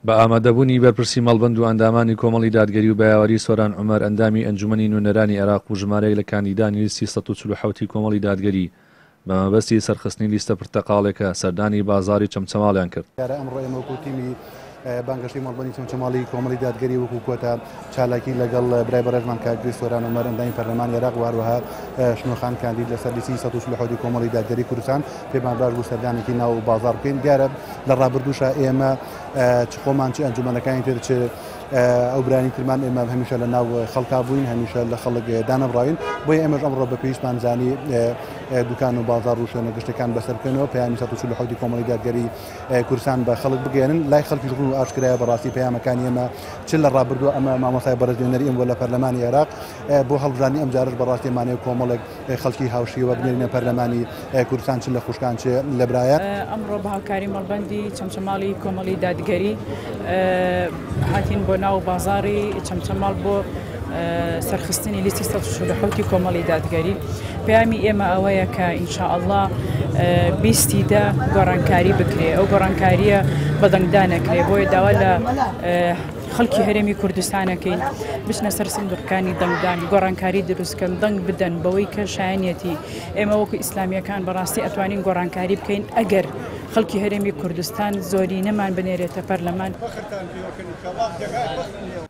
بە ئامادەبوونی بەرپرسی مەڵبەند و ئەندامانی کۆمەڵی دادگەری و بەیاوەری سۆران عومەر ئەندامی ئەنجومەنی نوێنەرانی عێراق و ژمارەیەک لە کاندیدانی لیستی 147 کۆمەڵی دادگەری بە مەبەستی سەرخستنی لیستە پرتەقاڵێکە سەردانی بازاری چەمچەماڵیان کرد. ئەمڕۆ ئێمە وەکوتیمی بانگەشتی مەڵبەندی چەمچەماڵی کۆمەڵی دادگەری وەکو کۆتا چالاکی لەگەڵ برای بەڕێزمان کاکری سۆران عومەر ئەندامی پەرلەمانی عێراق و هەروەها شنۆخان کاندید لەسەر لیستی 147 کۆمەڵی دادگەری کوردستان پێمان باش بوو سەردانێکی ناو بازار بکەین. دیارە لە ڕابردووشە ئێمە چ خۆمان چ ئەنجومەنەکانی تر چ ئەو برانی ترمان ئێمە هەمیشە لە ناو خەڵکا بووین، هەمیشە لە خەڵک دانەبڕاوین، بۆیە ئێمەش ئەمڕۆ بە پێویستمان زانی دوکان و بازار و شوێنە گشتەکان بەسەر بکەنەوە پەیامی 147 کۆمەڵی دادگەری کوردستان بە خەڵک بگەێنن لای خەڵکی ڕوو و ئاشکرایە بەڕاستی پەیامەکانی ئێمە چ لە ڕابردووە ئەمە مامۆستای بەڕێز نوێنەری ئێمە لە پەرلەمانی عێراق بۆ هەڵبژاردننی ئەم جارش بەڕاستی مانەیە کۆمەڵێک خەڵکی هاوشیوە بنێرینە پەرلەمانی کوردستان چ لە خوشکان چ لە برایە. ئەمڕۆ بە هاوکاری مەڵبەندی چەمچەماڵی کۆمەڵی دادگەری هاتین بۆ ناو بازاری چەمچەماڵ بۆ سەرخستنی لیستی 147 کۆمەڵی دادگەری. پەیامی ئێمە ئەوەیە کە ئینشاءالله بیستیدا گۆڕانکاری بکرێ، ئەو گۆڕانکاریە بەدەنگدانەکرێ بۆیە داوا لە خەڵکی هەرێمی کوردستانەکەین بچنە سەر سندوقەکانی دەنگدان گۆڕانکاری دروستکەن دەنگ بدەن بەوەی کە شایەنێتی ئێمە وەکو ئیسلامیەکان بەڕاستی ئەتوانین گۆڕانکاری بکەین ئەگەر خەڵکی هەرێمی کوردستان زۆری نەمان بنێرێتە پەرلەمان.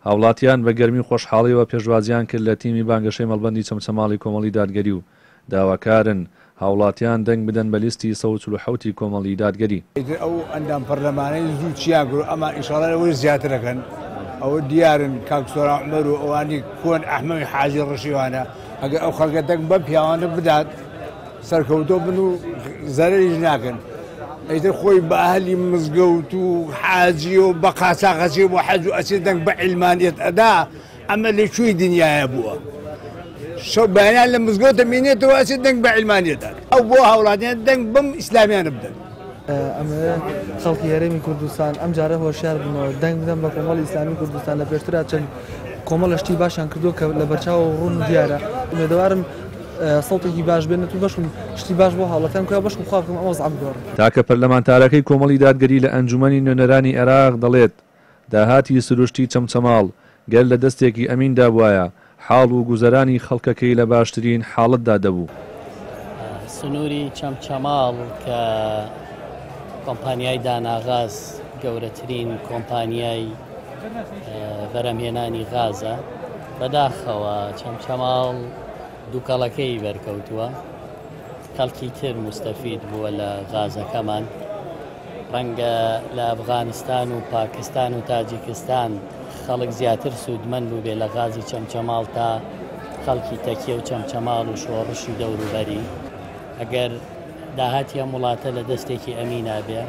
هاوڵاتیان بە گەرمی خۆشحاڵیەوە پێشوازیان کرد لە تیمی بانگەشەی مەڵبەندی چەمچەماڵی کۆمەڵی دادگەری و داواکارن هاوڵاتیان دەنگ بدەن بە لیستی 147 کۆمەڵی دادگەری. ئەو ئەندام پەرلەمانەی زوو چیان گرو ئەمە ئینشاڵڵا ئەوەی زیاترەکەن ئەوە دیارن کاک سۆران عومەر و ئەوانی کۆن ئەحمەدی حاجی ڕەشیوانە ئەگەر ئەو خەڵکە دەنگ بە پیاوانە بدات سەرکەوتۆ بن و زەرریش ناکەن. ئەیتر خۆی بە ئەهلی مزگەوت و حاجی و بە قاچاقەچی بۆ حەج و ئەچێ دەنگ بە عیلمانیەت ئەدا ئەمە لەکوێی دنیایە بووە. شەو بەیان لە مزگەوتە مێنێتەوە ئەچێ دەنگ بە عیلمانیەتان ئەو بۆ هاوڵاتیان دەنگ بەم ئیسلامیانە بدەن. ئەمە خەڵکی هەرێمی کوردستان ئەم جارە هۆشیار بنەوە دەنگ بدەن بە کۆمەڵی ئیسلامی کوردستان لە پێشترا چەند کۆمەڵە شتی باشیان کردووە کە لە بەرچاو ڕوون دیارە. ئومێدەوارم سەڵتێکی باش بێنێت و بەشم شتی باش بۆ هاوڵاتیان کە بەشم خوا بکەم ئەوە زعم گۆڕ. تاکە پەرلەمانتارەکەی کۆمەڵی دادگەری لە ئەنجومەنی نوێنەرانی عێراق دەڵێت داهاتی سروشتی چەمچەماڵ گەر لە دەستێکی ئەمیندا بوایە حاڵ و گوزەرانی خەڵکەکەی لە باشترین حاڵەتدا دەبوو. سنووری چەمچەماڵ کە کۆمپانیای داناغاز گەورەترین کۆمپانیای بەرەمهێنانی غازە بەداخەوە چەمچەماڵ دووکەڵەکەی بەرکەوتووە خەڵکی تر مستەفید بووە لە غازەکەمان ڕەنگە لە ئەفغانستان و پاکستان و تاجیکستان خەڵک زیاتر سوودمەند بوو بێ لە غازی چەمچەماڵ تا خەڵکی تەکیە و چەمچەماڵ و شۆڕشی دەوروبەری. ئەگەر داهاتی ئەم وڵاتە لە دەستێکی ئەمینا بێ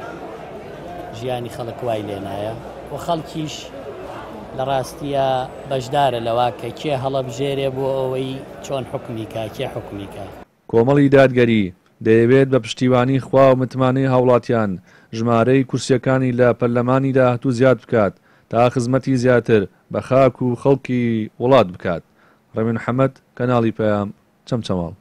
ژیانی خەڵک وای لێنایە و خەڵکیش لە ڕاستیە بەشدارە لەوا کە کێ هەڵەبژێرێ بۆ ئەوەی چۆن حکمیکە کێ حکمیکە. کۆمەڵی دادگەری دەیەوێت بە پشتیوانی خوا و متمانەی هاوڵاتیان ژمارەی کورسیەکانی لە پەرلەمانی داهاتوو زیاد بکات تا خزمەتی زیاتر بە خاک و خەڵکی وڵات بکات. ڕەمین محەممەد کەناڵی پەیام چەمچەماڵ.